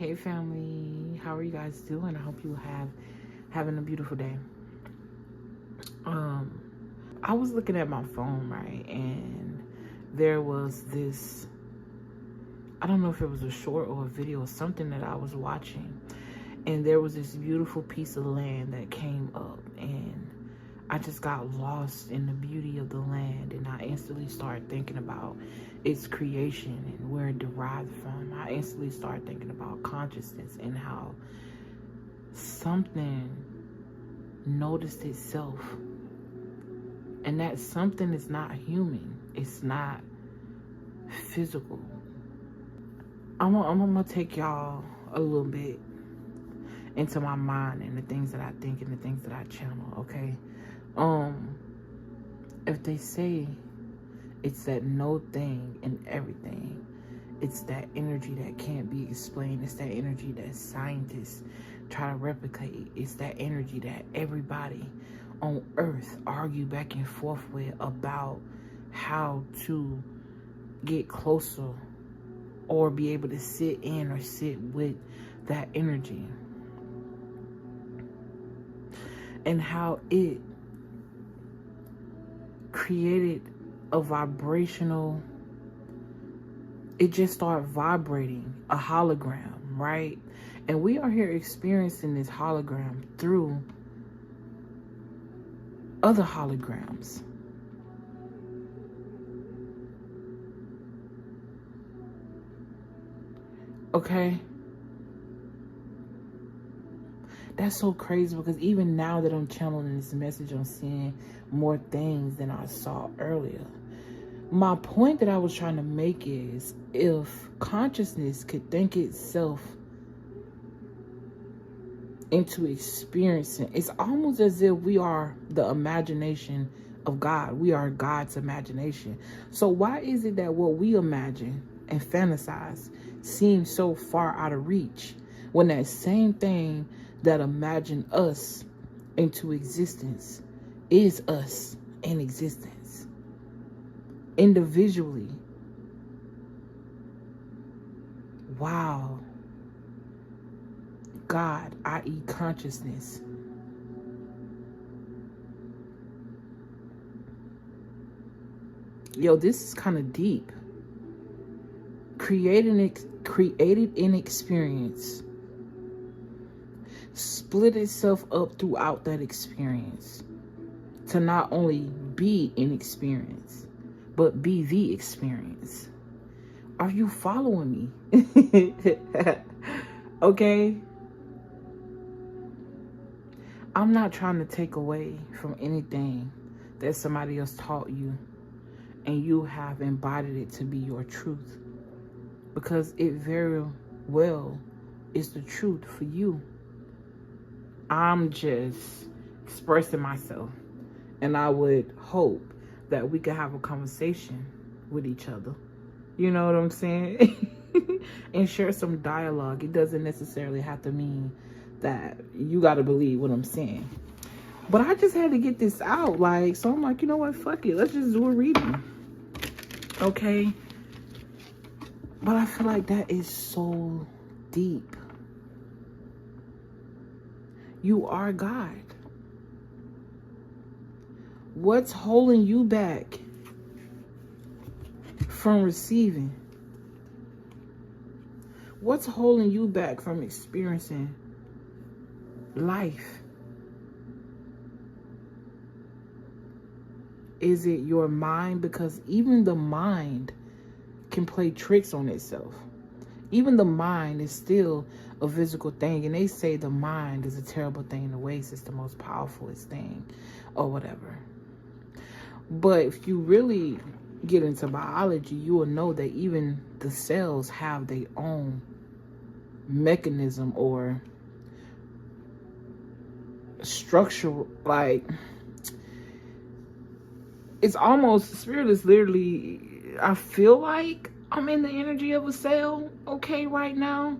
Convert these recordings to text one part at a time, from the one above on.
Hey family, how are you guys doing? I hope you having a beautiful day. I was looking at my phone, right, and there was this, I don't know if it was a short or a video or something that I was watching, and there was this beautiful piece of land that came up, and I just got lost in the beauty of the land, and I instantly started thinking about its creation and where it derived from. I instantly started thinking about consciousness and how something noticed itself, and that something is not human. It's not physical. I'm gonna take y'all a little bit into my mind and the things that I think and the things that I channel, okay? If they say it's that no thing and everything, it's that energy that can't be explained, it's that energy that scientists try to replicate, it's that energy that everybody on earth argue back and forth with about how to get closer or be able to sit in or sit with that energy, and how it created a vibrational, it just started vibrating, a hologram, right? And we are here experiencing this hologram through other holograms. Okay? That's so crazy, because even now that I'm channeling this message, I'm seeing more things than I saw earlier. My point that I was trying to make is, if consciousness could think itself into experiencing, it's almost as if we are the imagination of God. We are God's imagination. So why is it that what we imagine and fantasize seems so far out of reach, when that same thing that imagine us into existence is us in existence individually? Wow. God, i.e. consciousness, yo, this is kind of deep. Created an experience, split itself up throughout that experience to not only be an experience, but be the experience. Are you following me? Okay? I'm not trying to take away from anything that somebody else taught you and you have embodied it to be your truth, because it very well is the truth for you. I'm just expressing myself, and I would hope that we could have a conversation with each other. You know what I'm saying? And share some dialogue. It doesn't necessarily have to mean that you got to believe what I'm saying. But I just had to get this out. So I'm like, you know what? Fuck it. Let's just do a reading. Okay? But I feel like that is so deep. You are God. What's holding you back from receiving? What's holding you back from experiencing life? Is it your mind? Because even the mind can play tricks on itself. Even the mind is still a physical thing, and they say the mind is a terrible thing in the waste. It's the most powerfulest thing, or whatever. But if you really get into biology, you will know that even the cells have their own mechanism or structure. It's almost, spirit is literally, I feel like I'm in the energy of a cell, okay, right now,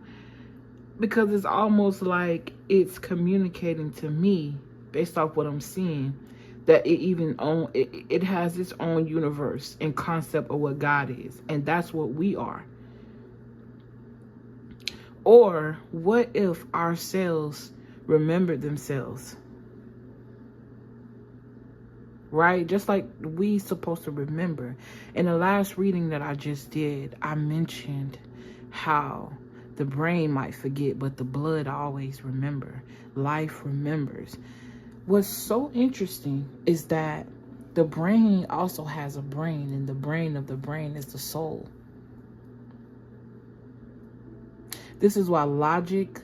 because it's almost like it's communicating to me based off what I'm seeing, that it has its own universe and concept of what God is, and that's what we are. Or what if our cells remembered themselves? Right? Just like we supposed to remember. In the last reading that I just did, I mentioned how the brain might forget, but the blood always remember. Life remembers. What's so interesting is that the brain also has a brain, and the brain of the brain is the soul. This is why logic,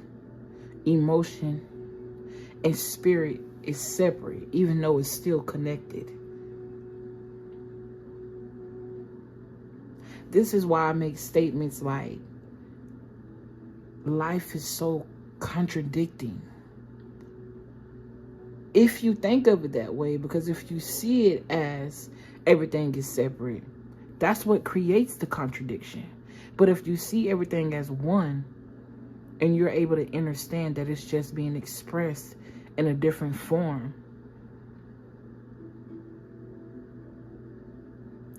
emotion, and spirit is separate, even though it's still connected. This is why I make statements like, life is so contradicting. If you think of it that way, because if you see it as everything is separate, that's what creates the contradiction. But if you see everything as one, and you're able to understand that it's just being expressed in a different form,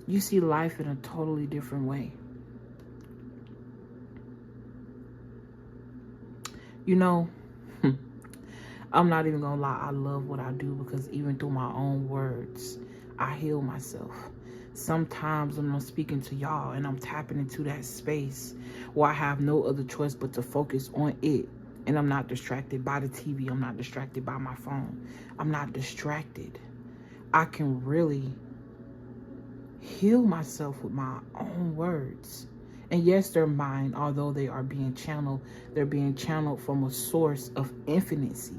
you see life in a totally different way. You know, I'm not even gonna lie, I love what I do, because even through my own words, I heal myself. Sometimes when I'm speaking to y'all and I'm tapping into that space where I have no other choice but to focus on it, and I'm not distracted by the TV, I'm not distracted by my phone, I'm not distracted, I can really heal myself with my own words. And yes, they're mine, although they are being channeled, they're being channeled from a source of infinicy,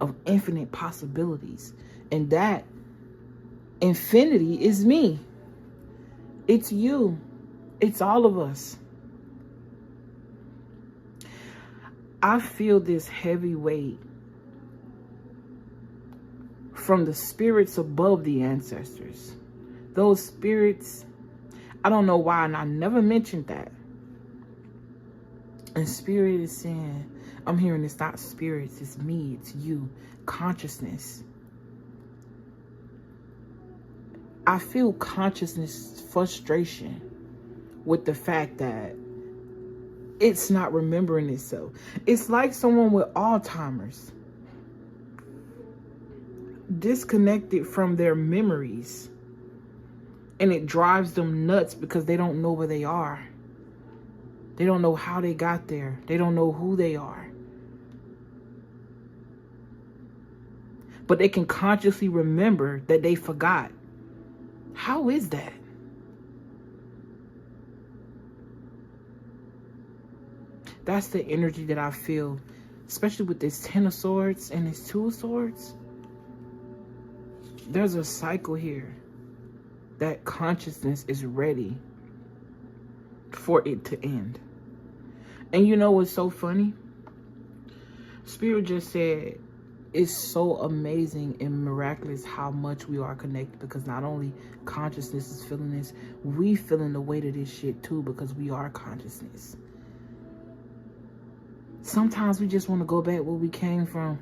of infinite possibilities. And that infinity is me. It's you. It's all of us. I feel this heavy weight from the spirits above the ancestors. Those spirits, I don't know why, and I never mentioned that. And spirit is saying, I'm hearing it's not spirits, it's me, it's you, consciousness. I feel consciousness frustration with the fact that it's not remembering itself. It's like someone with Alzheimer's, disconnected from their memories, and it drives them nuts because they don't know where they are. They don't know how they got there. They don't know who they are. But they can consciously remember that they forgot. How is that? That's the energy that I feel, especially with this Ten of Swords and this Two of Swords. There's a cycle here that consciousness is ready for it to end. And you know what's so funny? Spirit just said, it's so amazing and miraculous how much we are connected, because not only consciousness is feeling this, we feeling the weight of this shit too, because we are consciousness. Sometimes we just want to go back where we came from.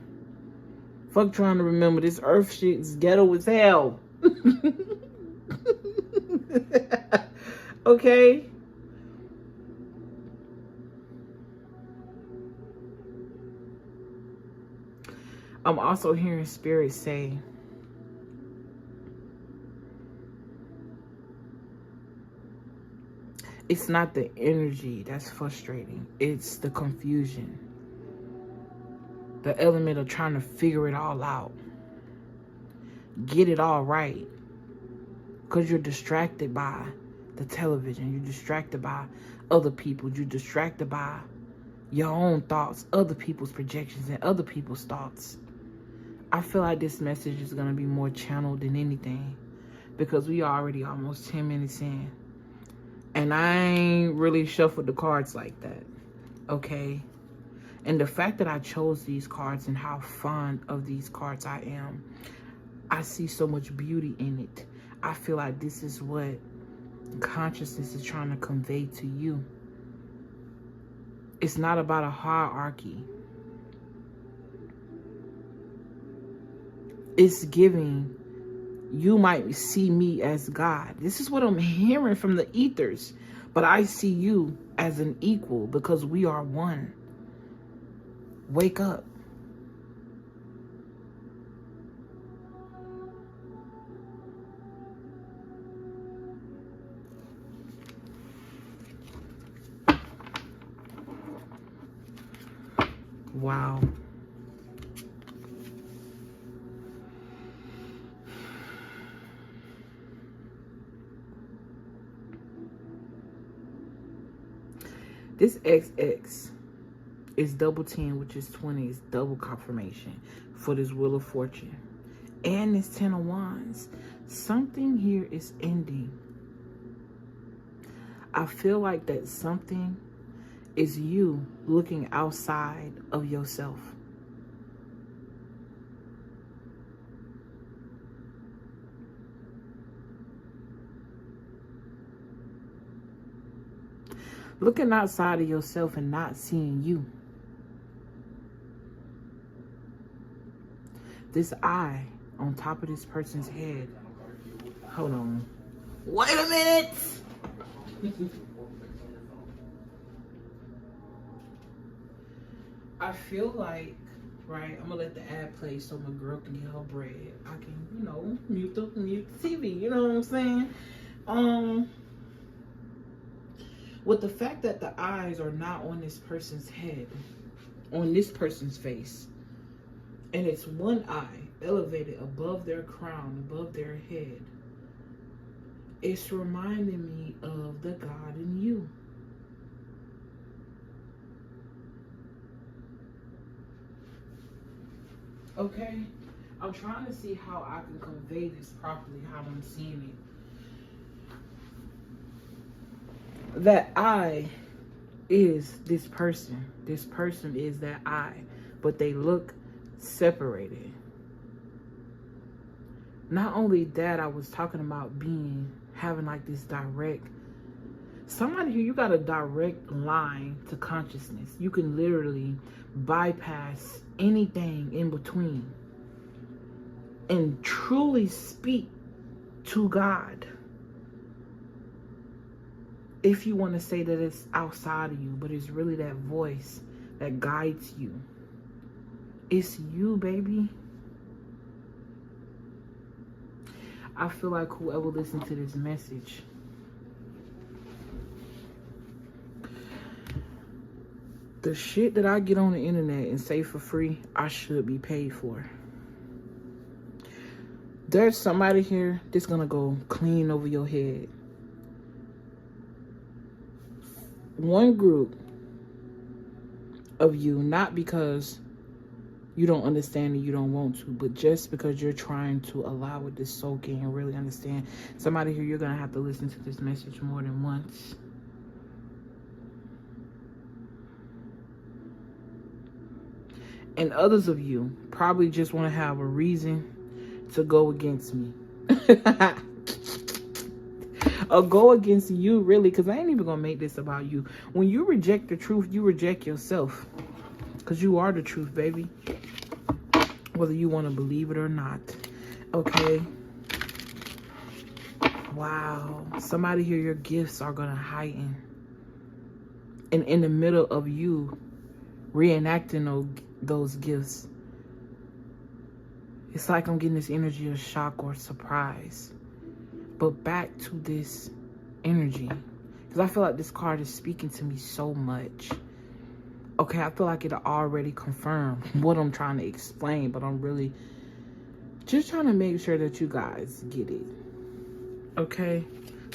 Fuck trying to remember. This earth shit is ghetto as hell. Okay? I'm also hearing spirit say, it's not the energy that's frustrating. It's the confusion. The element of trying to figure it all out. Get it all right. Because you're distracted by the television. You're distracted by other people. You're distracted by your own thoughts, other people's projections, and other people's thoughts. I feel like this message is going to be more channeled than anything, because we already almost 10 minutes in. And I ain't really shuffled the cards like that. Okay? And the fact that I chose these cards and how fond of these cards I am, I see so much beauty in it. I feel like this is what consciousness is trying to convey to you. It's not about a hierarchy. It's giving, you might see me as God. This is what I'm hearing from the ethers. But I see you as an equal because we are one. Wake up. Wow. This XX is double 10, which is 20. It's double confirmation for this Wheel of Fortune. And this 10 of Wands. Something here is ending. I feel like that something is you looking outside of yourself. Looking outside of yourself and not seeing you. This eye on top of this person's head. Hold on. Wait a minute. I feel like, right, I'm gonna let the ad play so my girl can get her bread. I can, you know, mute the TV, you know what I'm saying? With the fact that the eyes are not on this person's head, on this person's face, and it's one eye elevated above their crown, above their head, it's reminding me of the God in you. Okay? I'm trying to see how I can convey this properly, how I'm seeing it. That I is this person. This person is that I. But they look separated. Not only that, I was talking about having like this direct, somebody here, you got a direct line to consciousness. You can literally bypass anything in between and truly speak to God. If you want to say that it's outside of you, but it's really that voice that guides you. It's you, baby. I feel like whoever listened to this message, the shit that I get on the internet and say for free, I should be paid for. There's somebody here that's gonna go clean over your head. One group of you, not because you don't understand and you don't want to, but just because you're trying to allow it to soak in and really understand. Somebody here, you're gonna have to listen to this message more than once. And others of you probably just want to have a reason to go against me. Or go against you, really, because I ain't even gonna make this about you. When you reject the truth, you reject yourself, because you are the truth, baby, whether you want to believe it or not. Okay. Wow. Somebody here, your gifts are gonna heighten, and in the middle of you reenacting those gifts, it's like I'm getting this energy of shock or surprise. But back to this energy, because I feel like this card is speaking to me so much. Okay, I feel like it already confirmed what I'm trying to explain, but I'm really just trying to make sure that you guys get it. Okay,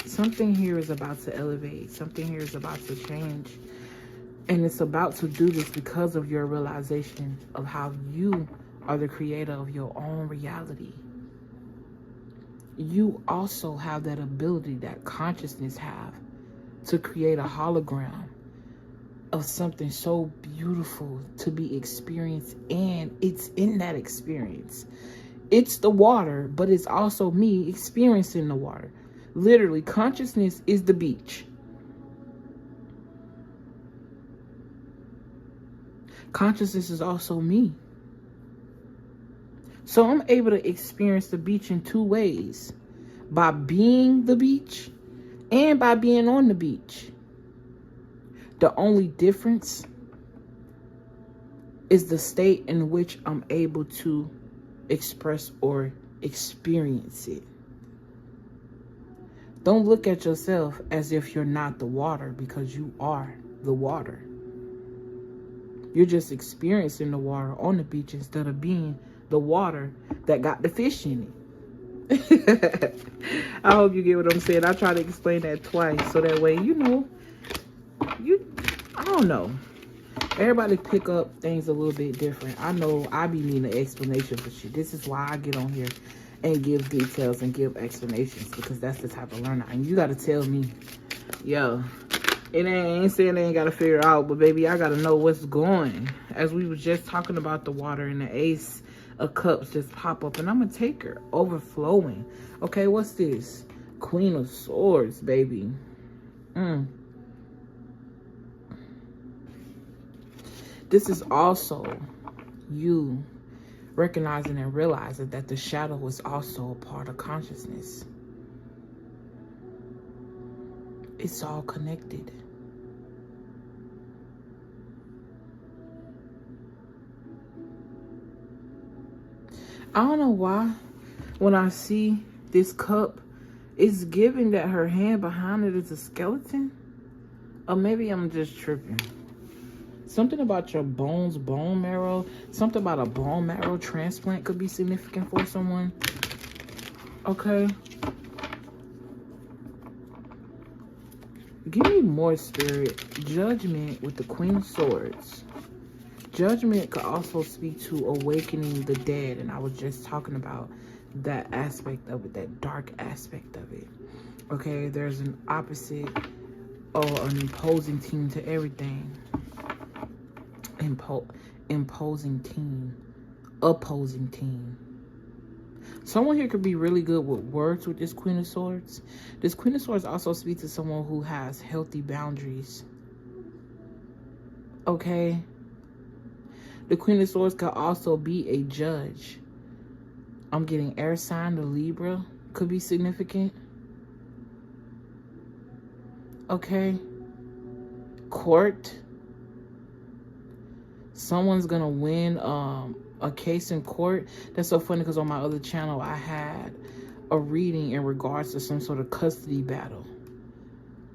something here is about to elevate. Something here is about to change. And it's about to do this because of your realization of how you are the creator of your own reality. You also have that ability that consciousness have to create a hologram of something so beautiful to be experienced, and it's in that experience. It's the water, but it's also me experiencing the water. Literally, consciousness is the beach. Consciousness is also me. So I'm able to experience the beach in two ways. By being the beach and by being on the beach. The only difference is the state in which I'm able to express or experience it. Don't look at yourself as if you're not the water, because you are the water. You're just experiencing the water on the beach instead of being the water that got the fish in it. I hope you get what I'm saying. I try to explain that twice so that way, I don't know. Everybody pick up things a little bit different. I know I be needing an explanation for shit. This is why I get on here and give details and give explanations, because that's the type of learner. And you got to tell me, yo, it ain't saying they ain't got to figure it out, but baby, I got to know what's going. As we were just talking about the water and the Ace of Cups just pop up, and I'm going to take her overflowing. Okay, what's this? Queen of Swords, baby. This is also you recognizing and realizing that the shadow is also a part of consciousness. It's all connected. I don't know why when I see this cup, it's giving that her hand behind it is a skeleton. Or maybe I'm just tripping. Something about your bones, bone marrow. Something about a bone marrow transplant could be significant for someone. Okay. Give me more, Spirit. Judgment with the Queen of Swords. Judgment could also speak to awakening the dead. And I was just talking about that aspect of it, that dark aspect of it. Okay, there's an opposite or an imposing team to everything. Imposing team. Opposing team. Someone here could be really good with words with this Queen of Swords. This Queen of Swords also speaks to someone who has healthy boundaries. Okay? The Queen of Swords could also be a judge. I'm getting air sign, the Libra could be significant. Okay? Court. Someone's gonna win a case in court. That's so funny because on my other channel I had a reading in regards to some sort of custody battle.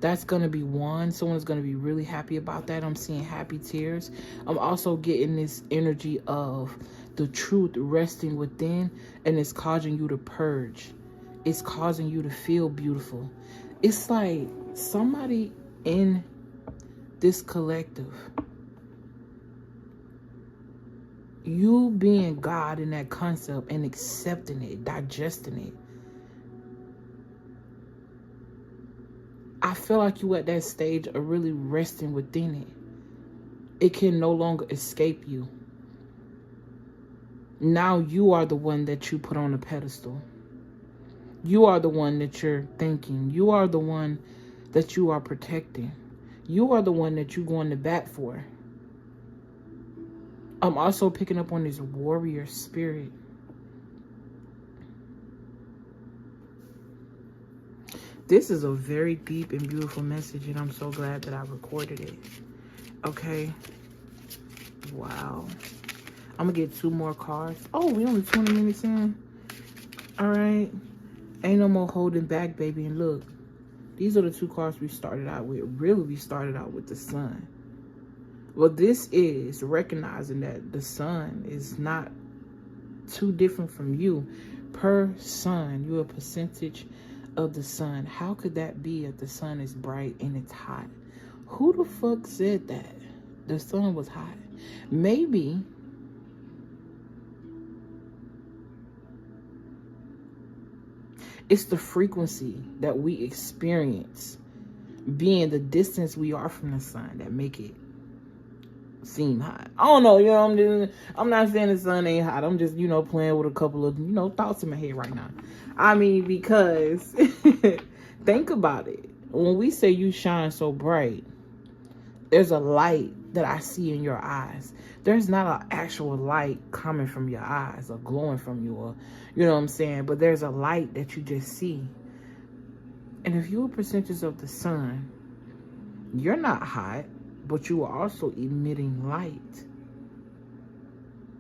That's gonna be one. Someone's gonna be really happy about that. I'm seeing happy tears. I'm also getting this energy of the truth resting within, and it's causing you to purge. It's causing you to feel beautiful. It's like somebody in this collective, you being God in that concept and accepting it, digesting it. I feel like you at that stage are really resting within it. It can no longer escape you. Now you are the one that you put on a pedestal. You are the one that you're thinking. You are the one that you are protecting. You are the one that you're going to bat for. I'm also picking up on this warrior spirit. This is a very deep and beautiful message, and I'm so glad that I recorded it. Okay. Wow. I'm going to get 2 more cards. Oh, we only 20 minutes in. All right. Ain't no more holding back, baby. And look, these are the 2 cards we started out with. Really, we started out with the Sun. Well, this is recognizing that the Sun is not too different from you. Per sun, you're a percentage of the Sun. How could that be if the Sun is bright and it's hot? Who the fuck said that? The Sun was hot. Maybe it's the frequency that we experience being the distance we are from the Sun that make it seem hot. I don't know, I'm not saying the Sun ain't hot. I'm just, playing with a couple of, thoughts in my head right now. I mean, because think about it. When we say you shine so bright, there's a light that I see in your eyes. There's not an actual light coming from your eyes or glowing from you, or, you know what I'm saying? But there's a light that you just see. And if you're a percentage of the sun, you're not hot, but you are also emitting light.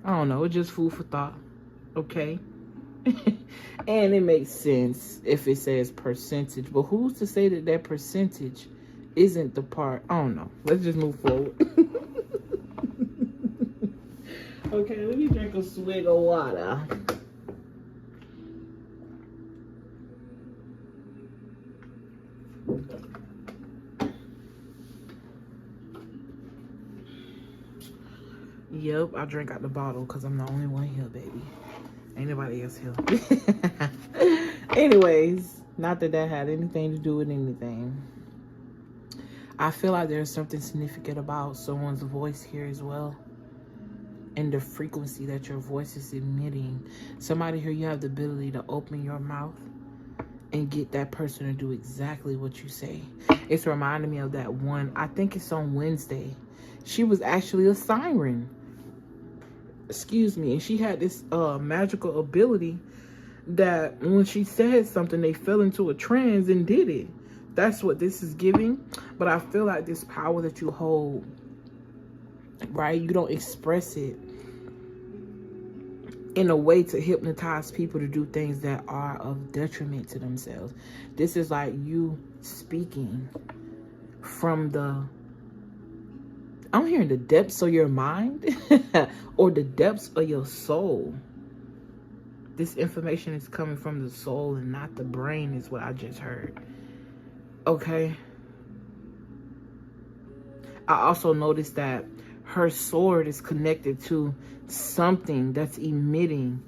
I don't know, it's just food for thought, okay? And it makes sense if it says percentage, but who's to say that that percentage isn't the part? I don't know. Let's just move forward. Okay, let me drink a swig of water. Yep, I drink out the bottle because I'm the only one here, baby. Ain't nobody else here. Anyways, not that that had anything to do with anything. I feel like there's something significant about someone's voice here as well. And the frequency that your voice is emitting. Somebody here, you have the ability to open your mouth and get that person to do exactly what you say. It's reminding me of that one, I think it's on Wednesday. She was actually a siren. Excuse me. And she had this magical ability that when she said something, they fell into a trance and did it. That's what this is giving. But I feel like this power that you hold, right? You don't express it in a way to hypnotize people to do things that are of detriment to themselves. This is like you speaking from the, I'm hearing the depths of your mind or the depths of your soul. This information is coming from the soul and not the brain is what I just heard. Okay. I also noticed that her sword is connected to something that's emitting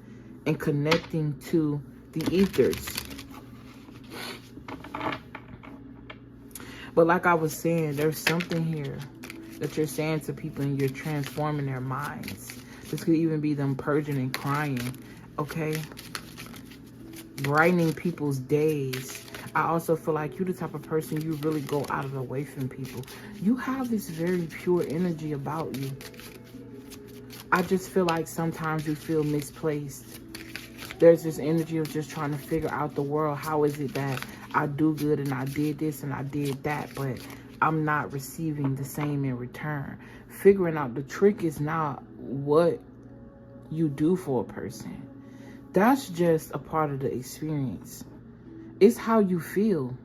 and connecting to the ethers. But like I was saying, there's something here that you're saying to people and you're transforming their minds. This could even be them purging and crying, okay? Brightening people's days. I also feel like you're the type of person, you really go out of the way from people. You have this very pure energy about you. I just feel like sometimes you feel misplaced. There's this energy of just trying to figure out the world. How is it that I do good and I did this and I did that, but I'm not receiving the same in return? Figuring out the trick is not what you do for a person. That's just a part of the experience. It's how you feel.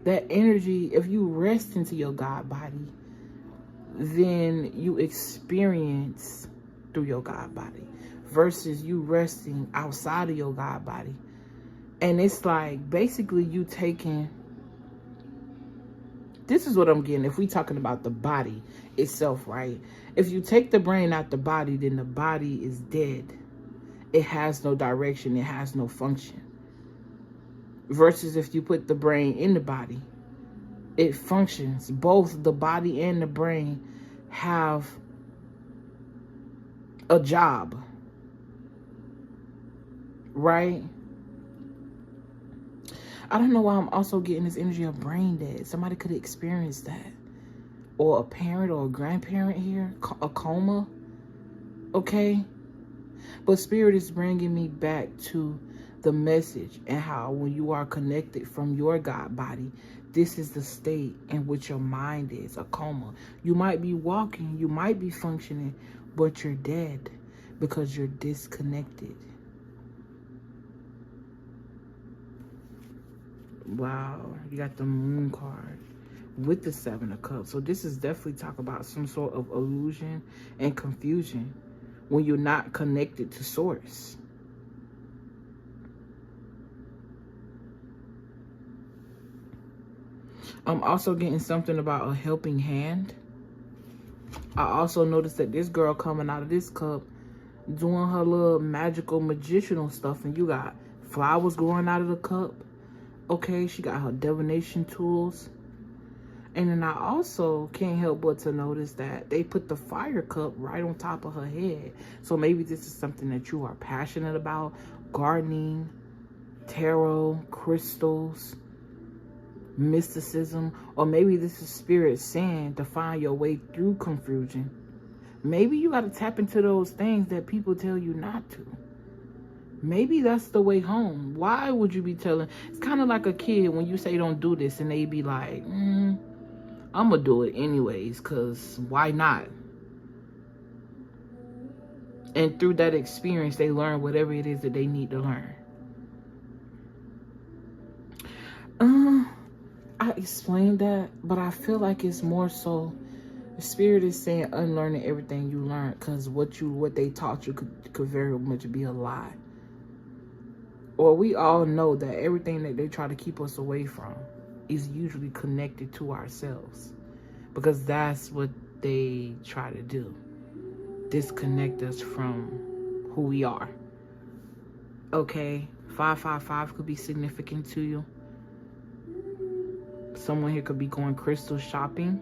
That energy, if you rest into your God body, then you experience through your God body versus you resting outside of your God body. And it's like basically you taking, this is what I'm getting. If we talking about the body itself, right? If you take the brain out the body, then the body is dead. It has no direction. It has no function. Versus if you put the brain in the body, it functions. Both the body and the brain have a job, right? I don't know why I'm also getting this energy of brain dead. Somebody could have experienced that. Or a parent or a grandparent here, a coma, okay? But Spirit is bringing me back to the message and how when you are connected from your God body, this is the state in which your mind is, a coma. You might be walking, you might be functioning, but you're dead because you're disconnected. Wow, you got the Moon card with the Seven of Cups. So this is definitely talk about some sort of illusion and confusion when you're not connected to source. I'm also getting something about a helping hand. I also noticed that this girl coming out of this cup doing her little magical magicianal stuff, and you got flowers growing out of the cup. Okay, she got her divination tools. And then I also can't help but to notice that they put the fire cup right on top of her head. So maybe this is something that you are passionate about. Gardening, tarot, crystals, mysticism. Or maybe this is spirit saying to find your way through confusion. Maybe you got to tap into those things that people tell you not to. maybe that's the way home. Why would you be telling? It's kind of like a kid when you say don't do this and they be like, I'm gonna do it anyways, because why not? And through that experience, they learn whatever it is that they need to learn. I explained that, but I feel like it's more so the spirit is saying unlearning everything you learned, because what they taught you could very much be a lie. Or we all know that everything that they try to keep us away from is usually connected to ourselves, because that's what they try to do. Disconnect us from who we are. Okay, 555 could be significant to you. Someone here could be going crystal shopping.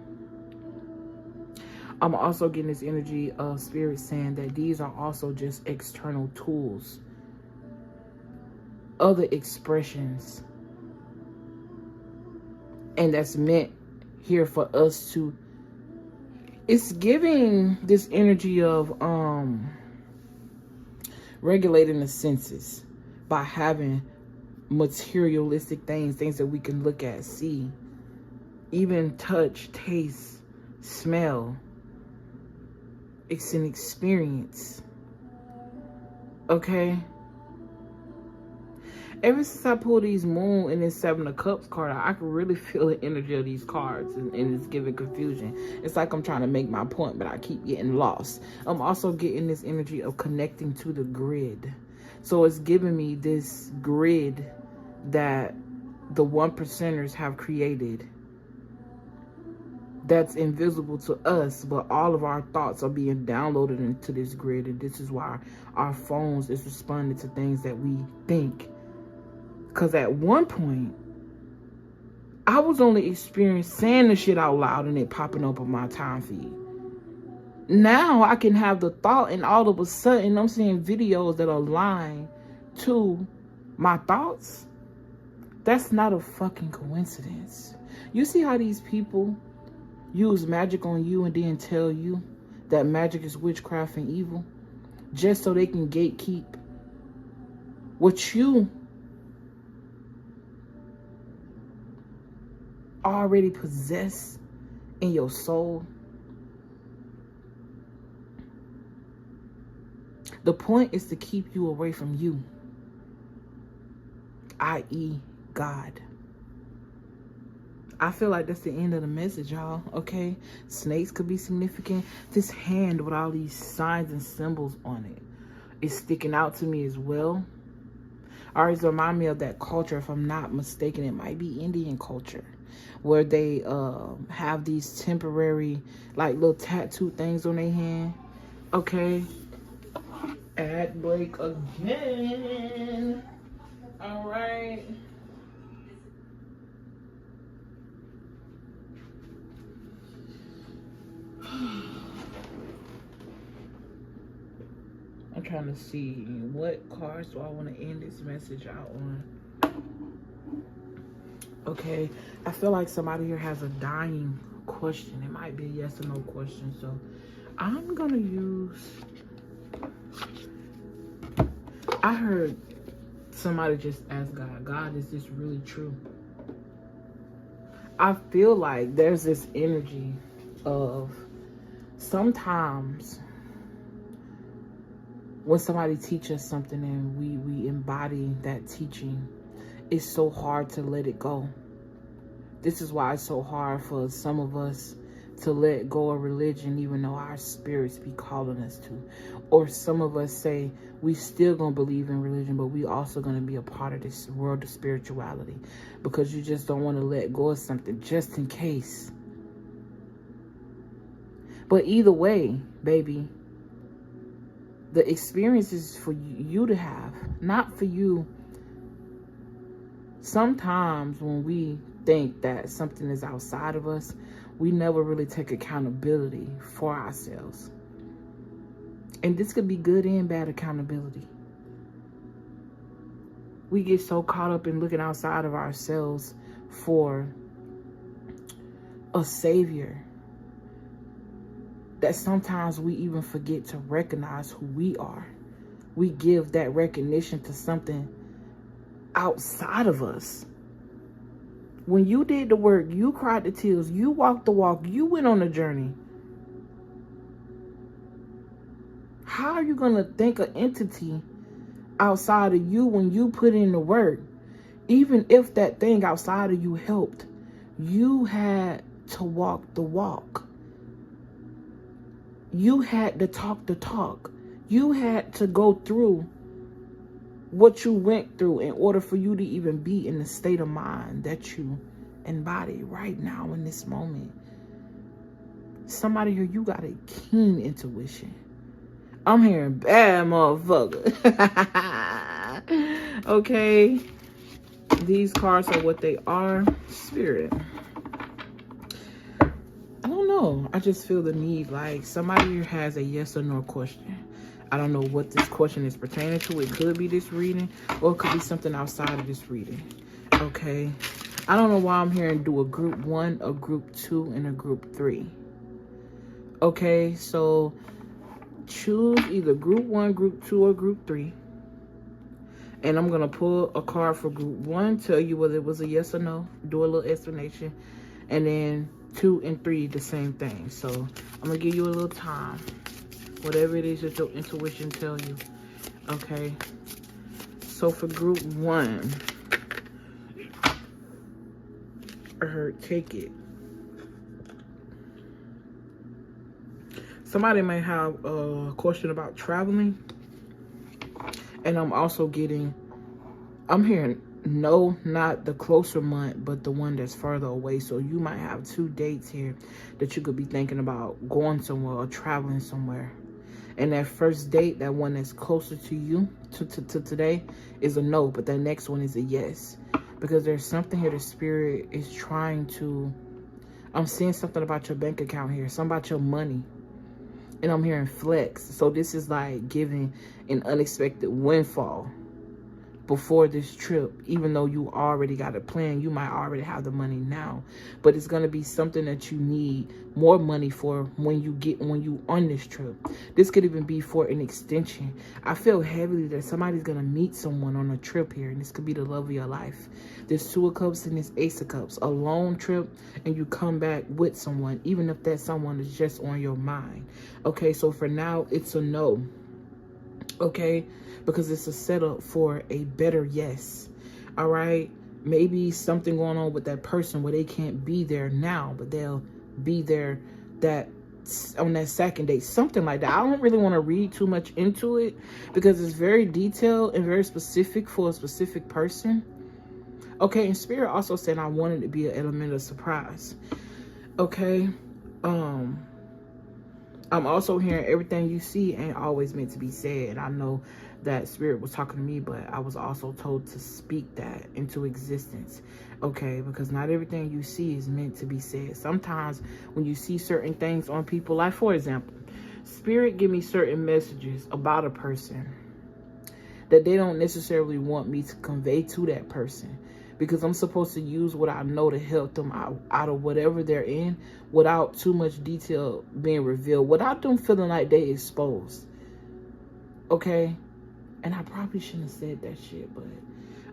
I'm also getting this energy of spirit saying that these are also just external tools, other expressions, and that's meant here for us to, it's giving this energy of regulating the senses by having materialistic things that we can look at, see, even touch, taste, smell. It's an experience. Okay? Ever since I pulled these Moon and this Seven of Cups card, I can really feel the energy of these cards, and it's giving confusion. It's like I'm trying to make my point, but I keep getting lost. I'm also getting this energy of connecting to the grid. So it's giving me this grid that the 1%ers have created that's invisible to us, but all of our thoughts are being downloaded into this grid, and this is why our phones is responding to things that we think. Because at one point, I was only experiencing saying the shit out loud and it popping up on my time feed. Now I can have the thought, and all of a sudden I'm seeing videos that align to my thoughts. That's not a fucking coincidence. You see how these people use magic on you and then tell you that magic is witchcraft and evil just so they can gatekeep what you already possess in your soul. The point is to keep you away from you, i.e. God. I feel like that's the end of the message, y'all. Okay, snakes could be significant. This hand with all these signs and symbols on it is sticking out to me as well. Always remind me of that culture. If I'm not mistaken, it might be Indian culture, where they have these temporary like little tattoo things on their hand. Okay, ad break again. All right. I'm trying to see what cards do I want to end this message out on. Okay, I feel like somebody here has a dying question. It might be a yes or no question, so I'm gonna use, I heard somebody just ask God, is this really true? I feel like there's this energy of sometimes when somebody teaches us something and we embody that teaching, it's so hard to let it go. This is why it's so hard for some of us to let go of religion, even though our spirits be calling us to. Or some of us say we still gonna believe in religion, but we also gonna be a part of this world of spirituality, because you just don't want to let go of something just in case. But either way, baby, the experience is for you to have, not for you. Sometimes when we think that something is outside of us, we never really take accountability for ourselves. And this could be good and bad accountability. We get so caught up in looking outside of ourselves for a savior that sometimes we even forget to recognize who we are. we give that recognition to something outside of us. When you did the work, you cried the tears, you walked the walk, you went on the journey. How are you going to thank an entity outside of you when you put in the work? Even if that thing outside of you helped, you had to walk the walk. You had to talk the talk. You had to go through what you went through in order for you to even be in the state of mind that you embody right now in this moment. Somebody here, you got a keen intuition. I'm hearing bad motherfucker. Okay. These cards are what they are. Spirit. I don't know. I just feel the need, like somebody here has a yes or no question. I don't know what this question is pertaining to. It could be this reading, or it could be something outside of this reading. Okay. I don't know why I'm hearing do a group 1, a group 2, and a group 3. Okay, so choose either group 1, group 2, or group 3. And I'm going to pull a card for group 1, tell you whether it was a yes or no, do a little explanation. And then 2 and 3, the same thing. So I'm going to give you a little time. Whatever it is that your intuition tell you. Okay. So for group 1, I heard take it. Somebody may have a question about traveling. And I'm also getting, I'm hearing no, not the closer month, but the one that's further away. So you might have 2 dates here that you could be thinking about going somewhere or traveling somewhere. And that first date, that one that's closer to you, to today, is a no. But that next one is a yes. Because there's something here the spirit is trying to, I'm seeing something about your bank account here. Something about your money. And I'm hearing flex. So this is like giving an unexpected windfall before this trip. Even though you already got a plan, you might already have the money now. But it's going to be something that you need more money for when you on this trip. This could even be for an extension. I feel heavily that somebody's going to meet someone on a trip here. And this could be the love of your life. There's 2 of Cups and this Ace of Cups. A long trip and you come back with someone. Even if that someone is just on your mind. Okay, so for now, it's a no. Okay, because it's a setup for a better yes. All right, maybe something going on with that person where they can't be there now, but they'll be there on that second date, something like that. I don't really want to read too much into it because it's very detailed and very specific for a specific person. Okay, and Spirit also said I wanted to be an element of surprise. Okay, I'm also hearing everything you see ain't always meant to be said. I know that Spirit was talking to me, but I was also told to speak that into existence. Okay, because not everything you see is meant to be said. Sometimes when you see certain things on people, like for example, Spirit give me certain messages about a person that they don't necessarily want me to convey to that person. Because I'm supposed to use what I know to help them out of whatever they're in without too much detail being revealed, without them feeling like they exposed. Okay? And I probably shouldn't have said that shit, but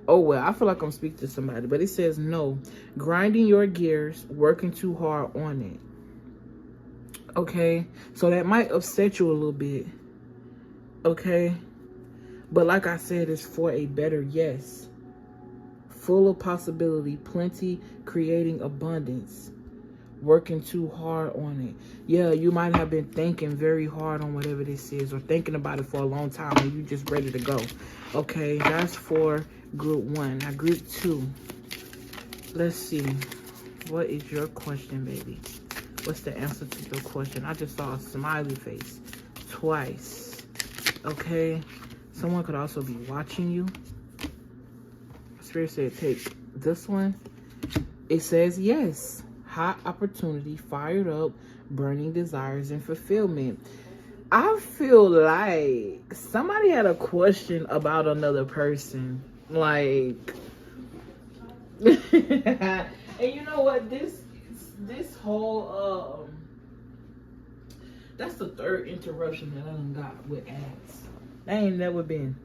oh well, I feel like I'm speaking to somebody. But it says no, grinding your gears, working too hard on it. Okay? So that might upset you a little bit. Okay? But like I said, it's for a better yes. Full of possibility, plenty, creating abundance, working too hard on it. Yeah, you might have been thinking very hard on whatever this is or thinking about it for a long time and you just ready to go. Okay, that's for group 1. Now group 2. Let's see. What is your question, baby? What's the answer to your question? I just saw a smiley face twice. Okay, someone could also be watching you. Spirit said take this one. It says yes. Hot opportunity, fired up, burning desires and fulfillment. I feel like somebody had a question about another person. Like and you know what? This whole that's the 3rd interruption that I done got with ads. That ain't never been.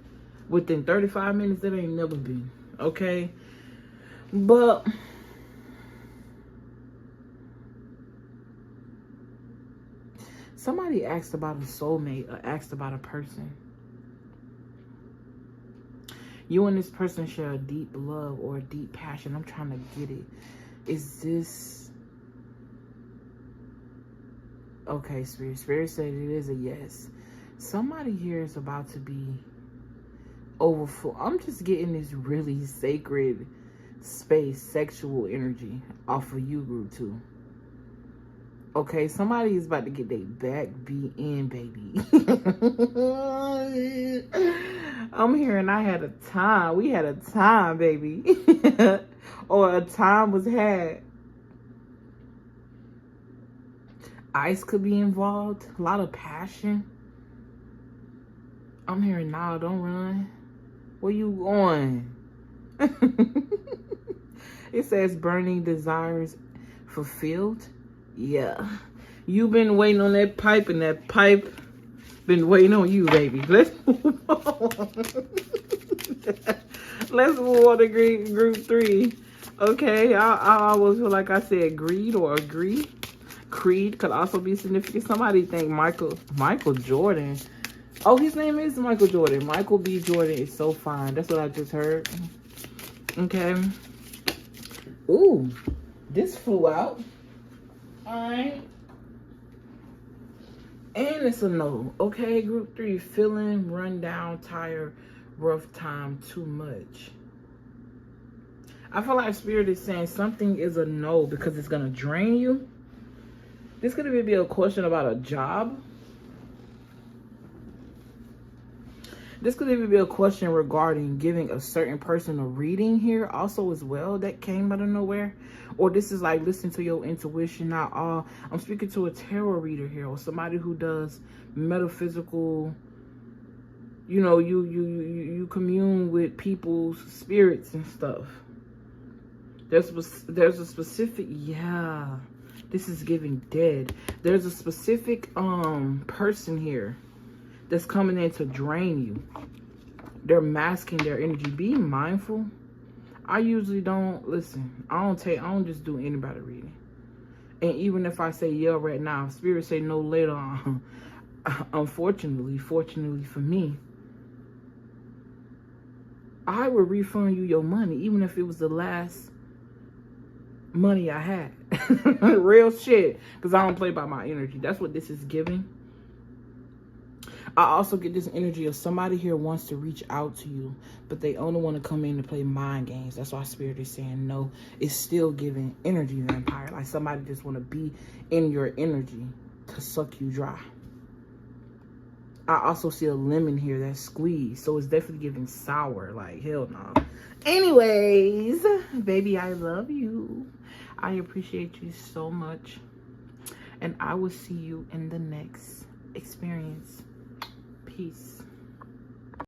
Within 35 minutes, that ain't never been. Okay? But somebody asked about a soulmate or asked about a person. You and this person share a deep love or a deep passion. I'm trying to get it. Is this... Okay, Spirit. Spirit said it is a yes. Somebody here is about to be overfull. I'm just getting this really sacred space, sexual energy off of you, group 2. Okay, somebody is about to get their back beat in, baby. I'm hearing I had a time. We had a time, baby. Or a time was had. Ice could be involved. A lot of passion. I'm hearing, nah, don't run. Where you going? It says burning desires fulfilled. Yeah. You've been waiting on that pipe, and that pipe been waiting on you, baby. Let's move on. Let's move on to group 3. Okay. I always feel like I said greed or agree. Creed could also be significant. Somebody think Michael Jordan. Oh, his name is Michael Jordan. Michael B. Jordan is so fine. That's what I just heard. Okay. Ooh, this flew out. Alright. And it's a no. Okay, group 3. Feeling run down, tired, rough time, too much. I feel like Spirit is saying something is a no because it's going to drain you. This could even be a question about a job. This could even be a question regarding giving a certain person a reading here also as well that came out of nowhere. Or this is like listening to your intuition. Not all. I'm speaking to a tarot reader here or somebody who does metaphysical, you know, you commune with people's spirits and stuff. There's a specific, yeah, this is giving dead. There's a specific person here that's coming in to drain you. They're masking their energy. Be mindful. I usually don't listen. I don't just do anybody reading. And even if I say yeah right now, Spirit say no later on. Unfortunately, fortunately for me, I would refund you your money, even if it was the last money I had. Real shit. Because I don't play by my energy. That's what this is giving. I also get this energy of somebody here wants to reach out to you, but they only want to come in and play mind games. That's why Spirit is saying no. It's still giving energy vampire. Like somebody just want to be in your energy to suck you dry. I also see a lemon here that's squeezed. So it's definitely giving sour. Like, hell no. Anyways, baby, I love you. I appreciate you so much. And I will see you in the next experience. Peace.